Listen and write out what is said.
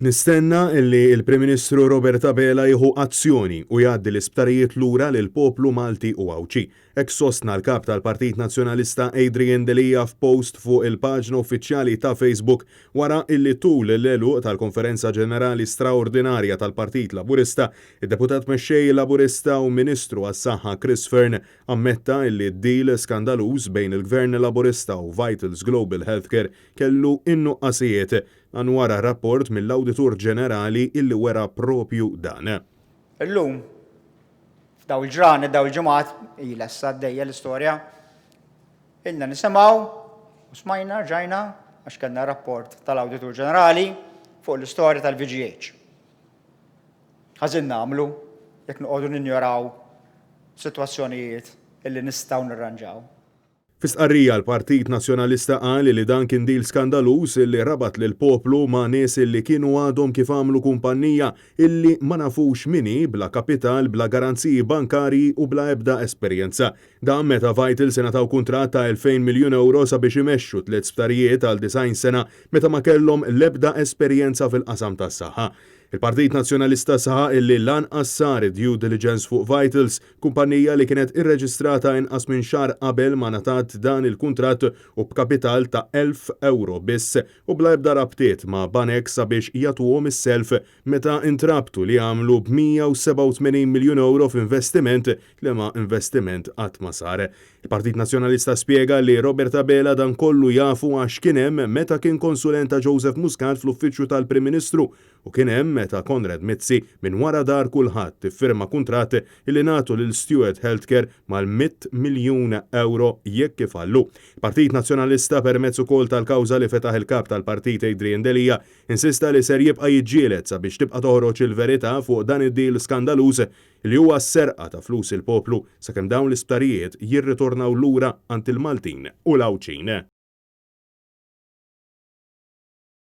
Nistenna illi il-Prim Ministru Robert Abela jieħu azzjoni u jgħaddi l-isptarijiet lura lil poplu Malti u Awċi. Hekk sostna l-kap tal-Partit Nazzjonalista Adrian Delija f'post fuq il-paġna uffiċjali ta' Facebook wara illi tul l-eluq tal-Konferenza Ġenerali Straordinarja tal-Partit Laburista, id-deputat mexxej Laburista u Ministru għas-Saħħa Chris Fearn ammetta illi d-deal skandaluż bejn il-Gvern Laburista u Vitals Global Healthcare kellu innuqqasijiet għan wara rapport mill-Awditur Ġenerali illi wera propju dan. Illum, f'daw il-ġranet, daw il-ġimgħat, ilha issa għaddejja l-istorja, ilna nisimgħu u smajna rġajna għax kellna rapport tal-Awditur Ġenerali fuq l-istorja tal-VGH. Ħażin nagħmlu jekk noqogħdu ninjoraw sitwazzjonijiet illi nistgħu nirranġaw. Fis-tqarrija l-Partit Nazzjonalista qal li dan kien deal skandaluż illi rabat lil poplu ma' nies illi kienu għadhom kif għamlu kumpanija illi ma nafux mini bla kapital, bla garanziji bankarji u bla ebda esperjenza. Dan meta Vitals ingħataw kuntratt ta' 2000 miljun euro sabiex imexxu 3 sptarijiet għal 90 sena meta ma kellhom l-ebda esperjenza fil-qasam tas-saħħa. Il-Partit Nazzjonalista saħa illi lanqas sar due diligence fuq Vitals, kumpanija li kienet irreġistrata inqas minn xahar qabel ma ngħatat dan il-kuntratt u b'kapital ta' 1000 euro biss u bla ebda rabtiet ma' banek sabiex jagħtuhom is-self meta intrabtu li għamlu b'187 miljun euro f'investiment li ma' investiment qatt ma sar. Il-Partit Nazzjonalista spjega li Robert Abela dan kollu jafu għax kien hemm meta kien konsulenta Joseph Muscat fl-uffiċċju tal-Prim Ministru u kien hemm meta Konrad Mizzi minn wara dar kulħadd tiffirma kuntratt illi nagħtu lil Stewart Healthcare mal-100 miljun euro jekk kif għallu. Partit Nazzjonalista permezz ukoll tal-kawża li fetaħ il-kap tal-Partit Adrian Delija insista li ser jibqa' jiġġieled sabiex tibqa' toħroġ il-verità fuq dan id-deal skandaluż li huwa s-serqa ta' flus il-poplu sakemm dawn l-isptarijiet jirritornaw lura għand il-Maltin u l-Awċin.